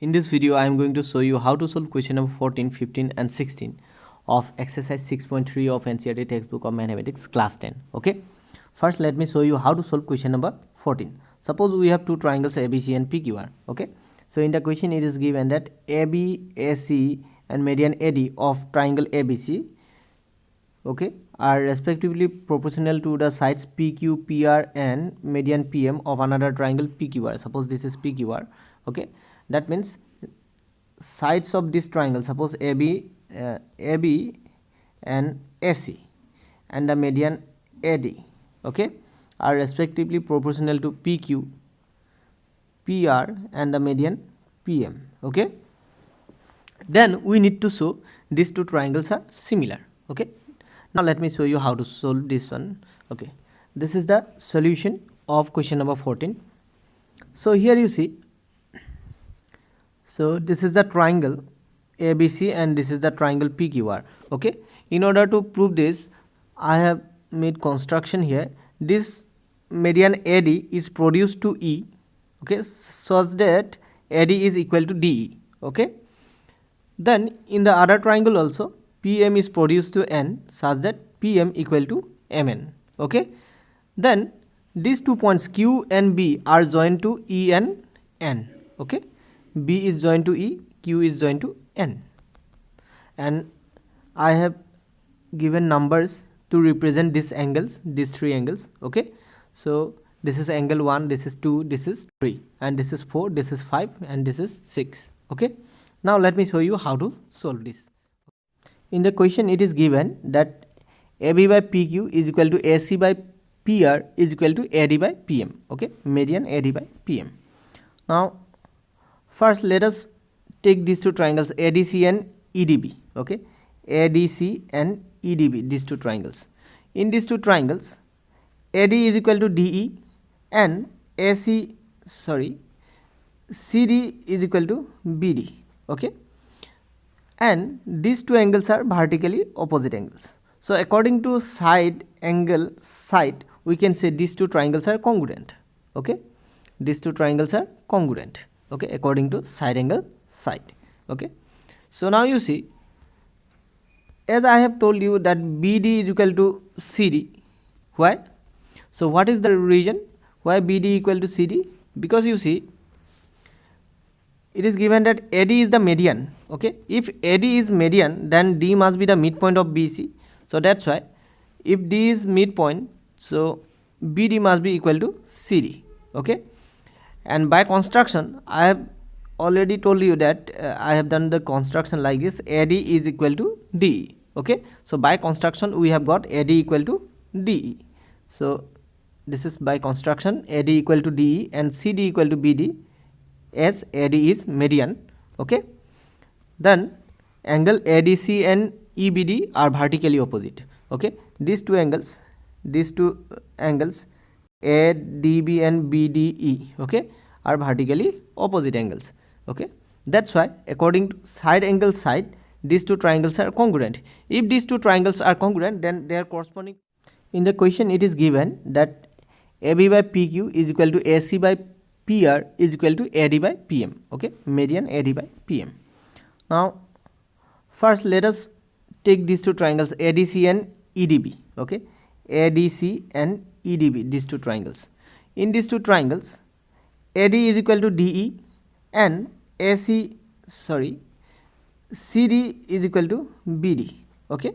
In this video, I am going to show you how to solve question number 14, 15 and 16 of exercise 6.3 of Ncert textbook of mathematics class 10. Okay. First, let me show you how to solve question number 14. Suppose we have two triangles ABC and PQR. Okay. So in the question, it is given that AB, AC and median AD of triangle ABC, okay, are respectively proportional to the sides PQ, PR and median PM of another triangle PQR. Suppose this is PQR. Okay. That means sides of this triangle, suppose AB and AC and the median AD, okay, are respectively proportional to PQ, PR and the median PM. Okay, then we need to show these two triangles are similar. Okay, now let me show you how to solve this one. Okay, this is the solution of question number 14. So here you see, so this is the triangle ABC and this is the triangle PQR. Okay, in order to prove this, I have made construction here. This median AD is produced to E, okay, such that AD is equal to DE. Okay, then in the other triangle also PM is produced to N such that PM equal to MN. Okay, then these 2 points Q and B are joined to E and N. Okay, B is joined to E, Q is joined to N, and I have given numbers to represent these angles, these three angles. Okay, so this is angle 1, this is 2, this is 3, and this is 4, this is 5, and this is 6. Okay, now let me show you how to solve this. In the question, it is given that AB by PQ is equal to AC by PR is equal to AD by PM. Okay, median AD by PM. Now first let us take these two triangles ADC and EDB. Okay, ADC and EDB, these two triangles. In these two triangles, AD is equal to DE and CD is equal to BD. Okay, and these two angles are vertically opposite angles. So according to side angle side, we can say these two triangles are congruent. Okay, these two triangles are congruent. Okay, according to side angle side. Okay, so now you see, as I have told you that BD is equal to CD. Why? So what is the reason why BD equal to CD? Because you see, it is given that AD is the median. Okay, if AD is median, then D must be the midpoint of BC. So that's why if D is midpoint, so BD must be equal to CD. Okay, and by construction, I have already told you that I have done the construction like this. AD is equal to DE. Okay, so by construction we have got AD equal to DE. So this is by construction, AD equal to DE and CD equal to BD, as AD is median. Okay, then angle ADC and EBD are vertically opposite. Okay, these two angles ADB and BDE, okay, are vertically opposite angles. Okay, that's why according to side angle side, these two triangles are congruent. If these two triangles are congruent, then they are corresponding. In the question, it is given that AB by PQ is equal to AC by PR is equal to AD by PM. Okay, median AD by PM. Now first let us take these two triangles ADC and EDB. Okay, ADC and EDB, these two triangles. In these two triangles, AD is equal to DE and CD is equal to BD. Okay,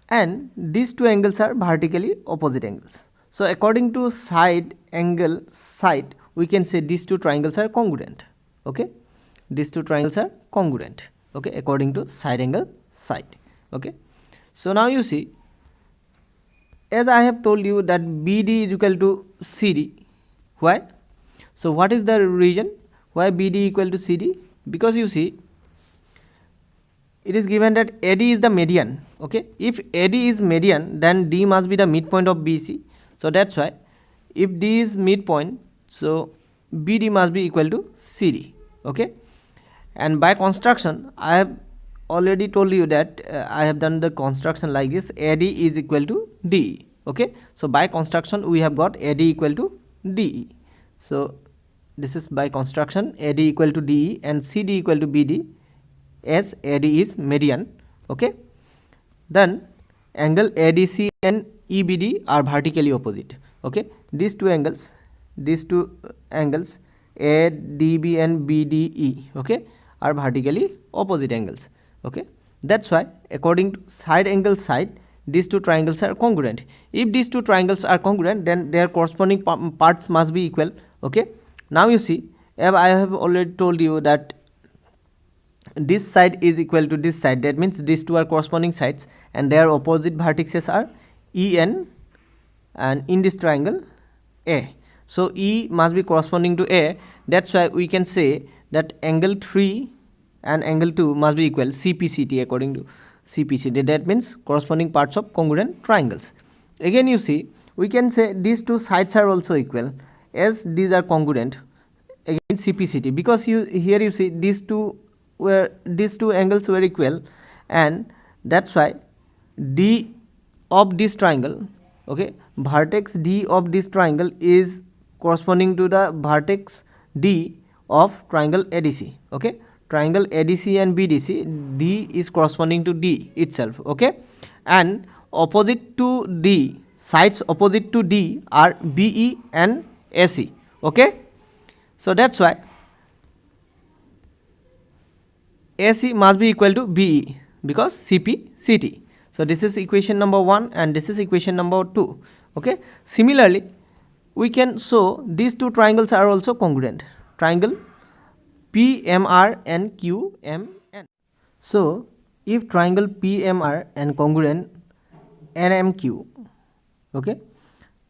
and these two angles are vertically opposite angles. So according to side angle side, we can say these two triangles are congruent. Okay, these two triangles are congruent. Okay, according to side angle side. Okay, so now you see, as I have told you that BD is equal to CD. Why? So what is the reason why BD equal to CD? Because you see, it is given that AD is the median. Okay, if AD is median, then D must be the midpoint of BC. So that's why if D is midpoint, so BD must be equal to CD. Okay, and by construction, I have already told you that I have done the construction like this. AD is equal to DE. Okay, so by construction we have got AD equal to DE. So this is by construction, AD equal to DE and CD equal to BD, as AD is median. Okay, then angle ADC and EBD are vertically opposite. Okay, these two angles ADB and BDE, okay, are vertically opposite angles. Okay, that's why according to side angle side, these two triangles are congruent. If these two triangles are congruent, then their corresponding parts must be equal. Okay, now you see, I have already told you that this side is equal to this side, that means these two are corresponding sides and their opposite vertices are EN and in this triangle A. So E must be corresponding to A, that's why we can say that angle 3 and angle 2 must be equal, CPCT, according to CPCT, that means corresponding parts of congruent triangles. Again you see, we can say these two sides are also equal as these are congruent, again CPCT, because here you see these two angles were equal, and that's why D of this triangle, okay, vertex D of this triangle is corresponding to the vertex D of triangle ADC. Okay, triangle ADC and BDC, D is corresponding to D itself. Okay, and opposite to D, sides opposite to D are BE and AC. Okay, so that's why AC must be equal to BE because CP CT. So this is equation number 1 and this is equation number 2. Okay, similarly we can show these two triangles are also congruent, triangle PMR and QMN. So if triangle PMR and congruent NMQ, okay,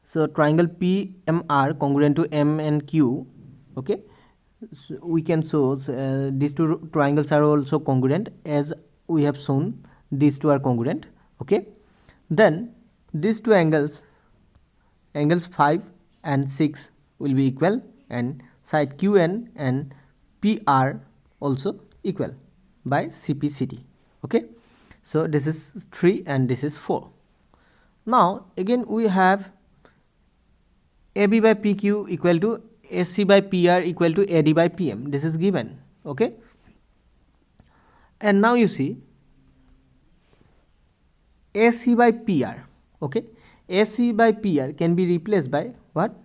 so triangle PMR congruent to M and Q, okay, so we can show these two triangles are also congruent, as we have shown these two are congruent. Okay, then these two angles 5 and 6 will be equal, and side QN and PR also equal by CPCT. Okay, so this is 3 and this is 4. Now again we have AB by PQ equal to AC by PR equal to AD by PM. This is given. Okay, and now you see AC by PR. Okay, AC by PR can be replaced by what?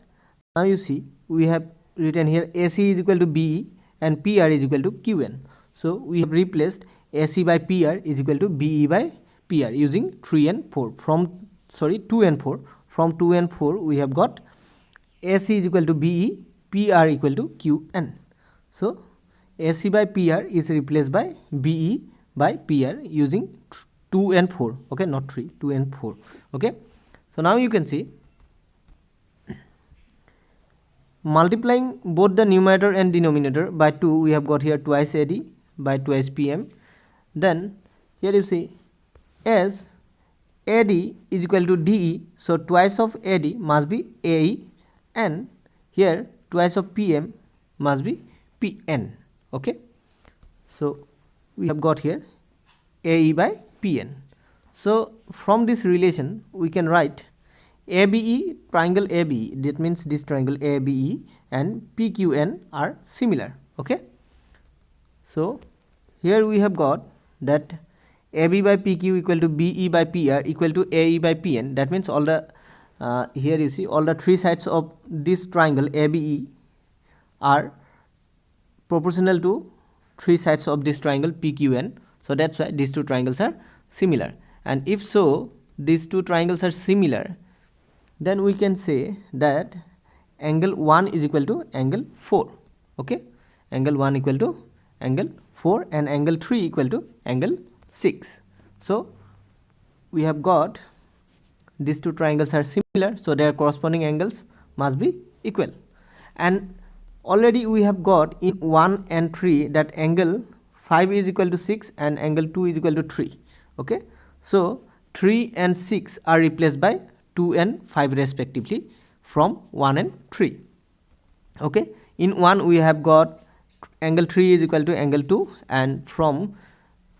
Now you see, we have written here AC is equal to BE and PR is equal to QN. So we have replaced AC by PR is equal to BE by PR using 3 and 4 from 2 and 4. From 2 and 4 we have got AC is equal to BE, PR equal to QN. So AC by PR is replaced by BE by PR using 2 and 4. Okay, not 3, 2 and 4. Okay, so now you can see, multiplying both the numerator and denominator by 2, we have got here twice AD by twice PM. Then here you see, as AD is equal to DE, so twice of AD must be AE, and here twice of PM must be PN. Okay, so we have got here AE by PN. So from this relation we can write ABE, triangle ABE, that means this triangle ABE and PQN are similar. Okay, so here we have got that AB by PQ equal to BE by PR equal to AE by PN. That means all the here you see all the three sides of this triangle ABE are proportional to three sides of this triangle PQN. So that's why these two triangles are similar, and if so these two triangles are similar, then we can say that angle 1 is equal to angle 4. Okay, angle 1 equal to angle 4 and angle 3 equal to angle 6. So we have got these two triangles are similar, so their corresponding angles must be equal, and already we have got in 1 and 3 that angle 5 is equal to 6 and angle 2 is equal to 3. Okay, so 3 and 6 are replaced by 2 and 5 respectively from 1 and 3. Okay, in 1 we have got angle 3 is equal to angle 2, and from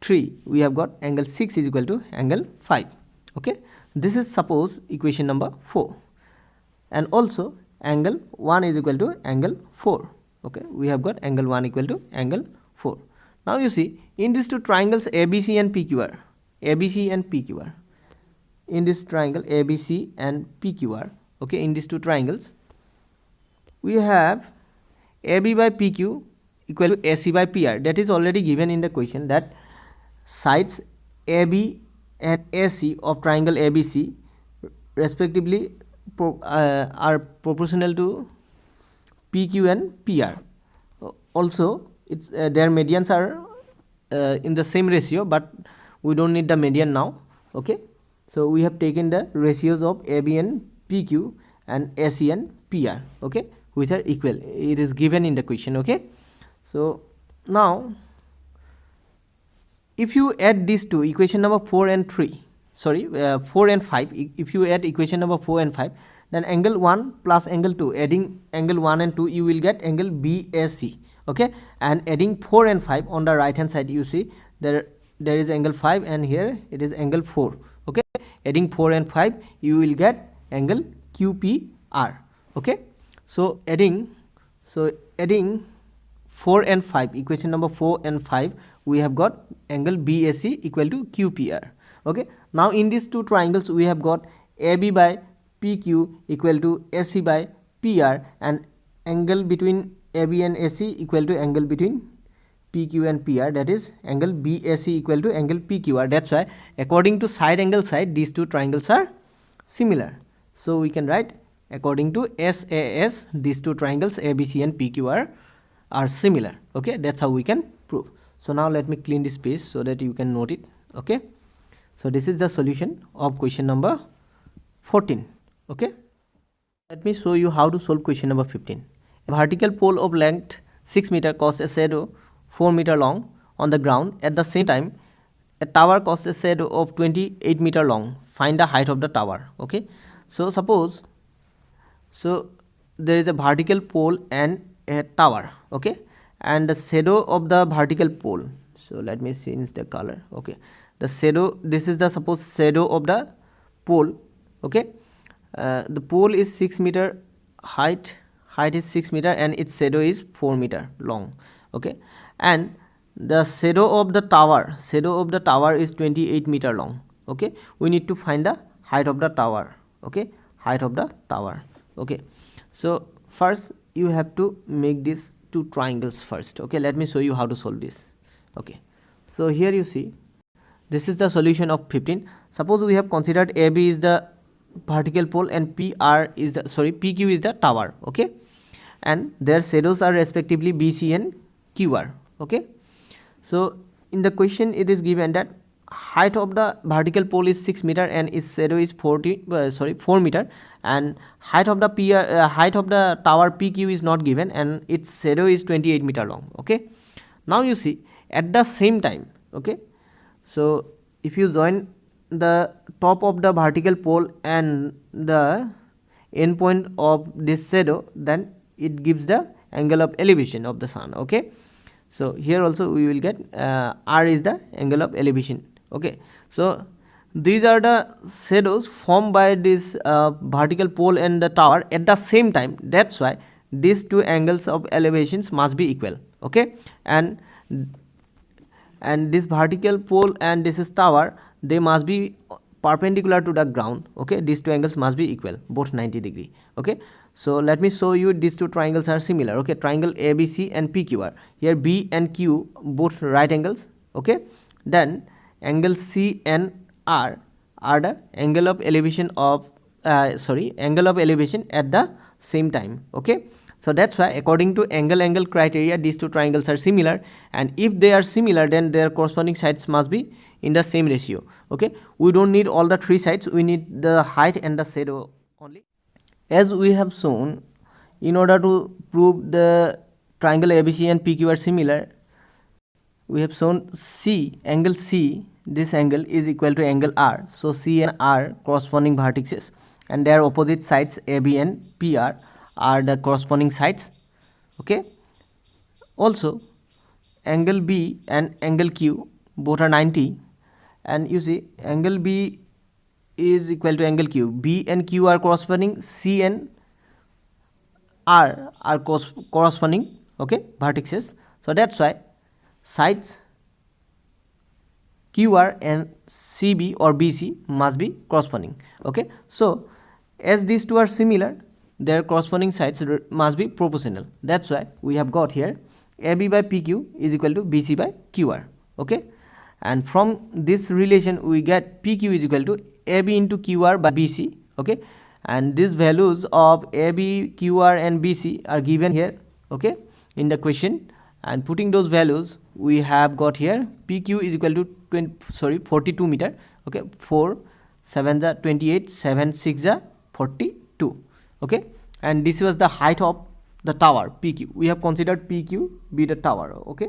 3 we have got angle 6 is equal to angle 5. Okay, this is suppose equation number 4, and also angle 1 is equal to angle 4. Okay, we have got angle 1 equal to angle 4. Now you see, in these two triangles ABC and PQR, ABC and PQR, in this triangle ABC and PQR, okay, in these two triangles, we have AB by PQ equal to AC by PR. That is already given in the question, that sides AB and AC of triangle ABC respectively are proportional to PQ and PR. Also, their medians are in the same ratio, but we don't need the median now. Okay, so we have taken the ratios of AB and PQ and AC and PR, okay, which are equal. It is given in the question. Okay, so now if you add these two, equation number 4 and 3, 4 and 5, if you add equation number 4 and 5, then angle 1 plus angle 2, adding angle 1 and 2, you will get angle BAC. Okay, and adding 4 and 5 on the right hand side, you see there is angle 5 and here it is angle 4. Okay, adding 4 and 5, you will get angle QPR. Okay, so adding 4 and 5, equation number 4 and 5, we have got angle BAC equal to QPR. Okay, now in these two triangles we have got AB by PQ equal to AC by PR, and angle between AB and AC equal to angle between PQ and PR, that is angle BAC equal to angle PQR. That's why according to side angle side, these two triangles are similar. So we can write, according to SAS, these two triangles ABC and PQR are similar. Okay, that's how we can prove. So now let me clean this page so that you can note it. Okay, so this is the solution of question number 14. Okay, let me show you how to solve question number 15. A vertical pole of length 6 meter casts a shadow 4 meter long on the ground. At the same time, a tower casts a shadow of 28 meter long. Find the height of the tower. Okay, so suppose, so there is a vertical pole and a tower. Okay, and the shadow of the vertical pole, so let me change the color. Okay, the shadow, this is the suppose shadow of the pole. Okay, the pole is 6 meter height is 6 meter and its shadow is 4 meter long. Okay, and the shadow of the tower is 28 meter long. Okay, we need to find the height of the tower. Okay, height of the tower. Okay, so first you have to make these two triangles first. Okay, let me show you how to solve this. Okay, so here you see, this is the solution of 15. Suppose we have considered AB is the vertical pole and PQ is the tower. Okay, and their shadows are respectively BC and QR. Okay, so in the question it is given that height of the vertical pole is 6 meter and its shadow is 4 meter, and height of the tower PQ is not given and its shadow is 28 meter long. Okay, now you see, at the same time, okay, so if you join the top of the vertical pole and the end point of this shadow, then it gives the angle of elevation of the sun. Okay, so here also we will get R is the angle of elevation. Okay, so these are the shadows formed by this vertical pole and the tower at the same time. That's why these two angles of elevations must be equal. Okay, and this vertical pole and this is tower, they must be perpendicular to the ground. Okay, these two angles must be equal, both 90 degree. Okay, so let me show you, these two triangles are similar. Okay, triangle ABC and PQR, here B and Q both right angles. Okay, then angle C and R are the angle of elevation of angle of elevation at the same time. Okay, so that's why according to angle criteria, these two triangles are similar, and if they are similar, then their corresponding sides must be in the same ratio. Okay, we don't need all the three sides, we need the height and the shadow only. As we have shown, in order to prove the triangle ABC and PQ are similar, we have shown angle C, this angle is equal to angle R. So C and R corresponding vertices, and their opposite sides AB and PR are the corresponding sides. Okay, also angle B and angle Q both are 90, and you see angle B is equal to angle Q. B and Q are corresponding, C and R are corresponding okay, vertices. So that's why sides QR and CB or BC must be corresponding. Okay, so as these two are similar, their corresponding sides must be proportional. That's why we have got here AB by PQ is equal to BC by QR. Okay, and from this relation we get PQ is equal to AB into QR by BC. Okay, and these values of AB, QR and BC are given here, okay, in the question, and putting those values we have got here PQ is equal to 42 meter. Okay, 4 7 are 28, 7 6 are 42. Okay, and this was the height of the tower PQ. We have considered PQ be the tower. Okay,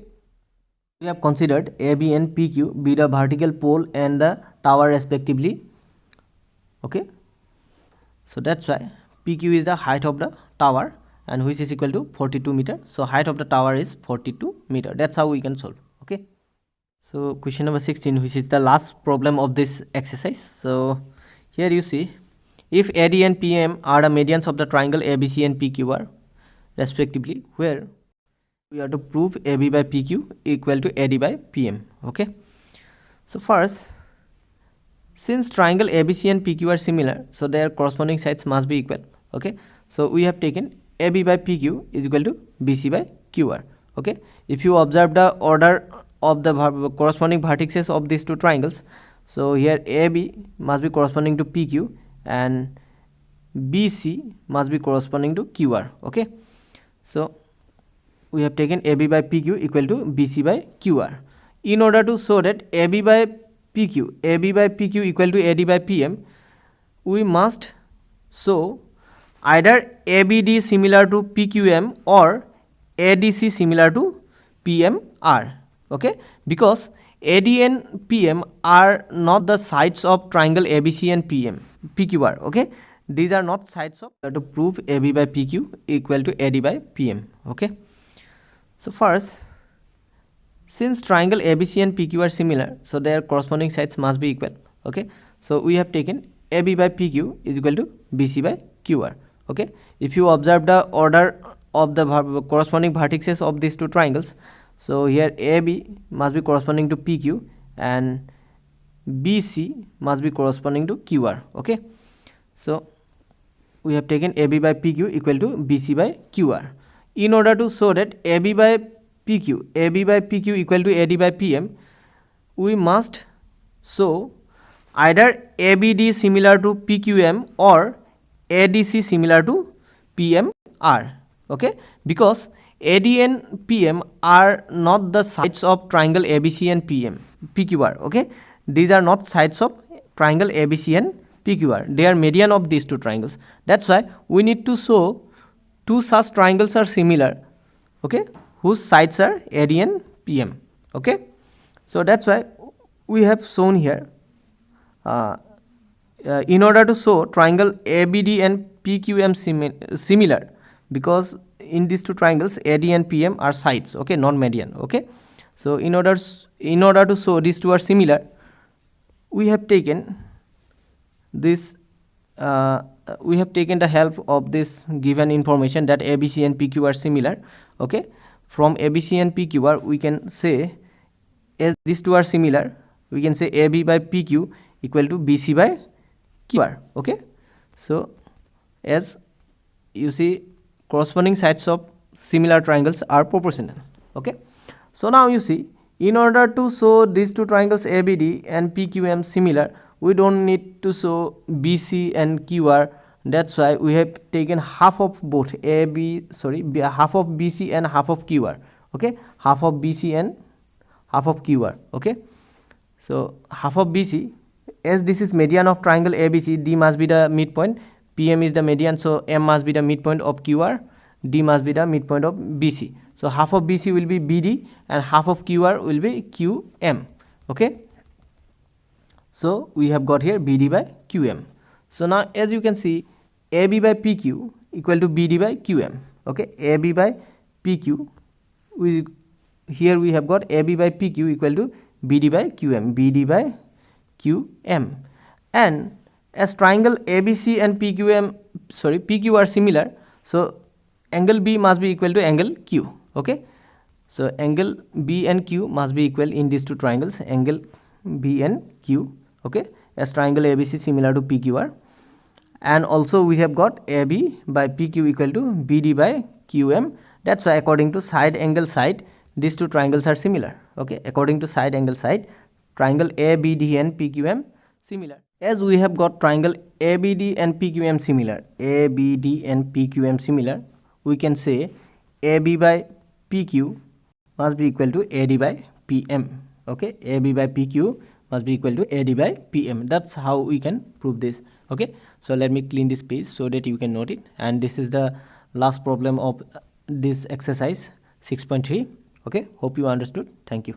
we have considered AB and PQ be the vertical pole and the tower respectively. Okay, so that's why PQ is the height of the tower and which is equal to 42 meter. So height of the tower is 42 meter. That's how we can solve. Okay, so question number 16, which is the last problem of this exercise. So here you see, if AD and PM are the medians of the triangle ABC and PQR respectively, where we have to prove AB by PQ equal to AD by PM. Okay, so first, since triangle ABC and PQ are similar, so their corresponding sides must be equal. Okay, so we have taken AB by PQ is equal to BC by QR. Okay, if you observe the order of the corresponding vertices of these two triangles, so here AB must be corresponding to PQ and BC must be corresponding to QR. Okay, so we have taken AB by PQ equal to BC by QR. In order to show that AB by PQ equal to AD by PM, we must show either ABD similar to PQM or ADC similar to PMR. Okay, because AD and PM are not the sides of triangle ABC and PQR. Okay, these are not sides of, to prove AB by PQ equal to AD by PM. Okay, so first, since triangle ABC and PQ are similar, so their corresponding sides must be equal. Okay, so we have taken AB by PQ is equal to BC by QR. Okay, if you observe the order of the corresponding vertices of these two triangles, so here AB must be corresponding to PQ and BC must be corresponding to QR. Okay, so we have taken AB by PQ equal to BC by QR. In order to show that AB by PQ equal to AD by PM, we must show either ABD similar to PQM or ADC similar to PMR. Okay, because AD and PM are not the sides of triangle ABC and PQR. Okay, these are not sides of triangle ABC and PQR. They are median of these two triangles. That's why we need to show two such triangles are similar. Okay, whose sides are AD and PM. Okay, so that's why we have shown here in order to show triangle ABD and PQM similar, because in these two triangles AD and PM are sides, okay, non median. Okay, so in order to show these two are similar, we have taken this we have taken the help of this given information that ABC and PQ are similar. Okay, from ABC and PQR we can say, as these two are similar, we can say AB by PQ equal to BC by QR. Okay, so as you see, corresponding sides of similar triangles are proportional. Okay, so now you see, in order to show these two triangles ABD and PQM similar, we don't need to show BC and QR. That's why we have taken half of both half of BC and half of QR. Okay, half of BC and half of QR. Okay, so half of BC, as this is median of triangle ABC, D must be the midpoint, PM is the median, so M must be the midpoint of QR, D must be the midpoint of BC. So half of BC will be BD and half of QR will be QM. Okay, so we have got here BD by QM. So now as you can see, AB by PQ equal to BD by QM. Okay, AB by PQ, here we have got AB by PQ equal to BD by QM, BD by QM. And as triangle ABC and PQ are similar, so angle B must be equal to angle Q. Okay, so angle B and Q must be equal in these two triangles, angle B and Q. Okay, as triangle ABC similar to PQR, and also we have got AB by PQ equal to BD by QM. That's why according to side angle side, these two triangles are similar. Okay, according to side angle side, triangle ABD and PQM similar. As we have got triangle ABD and PQM similar, ABD and PQM similar, we can say AB by PQ must be equal to AD by PM. Okay, AB by PQ must be equal to AD by PM. That's how we can prove this. Okay, so let me clean this page so that you can note it. And this is the last problem of this exercise 6.3. Okay, hope you understood. Thank you.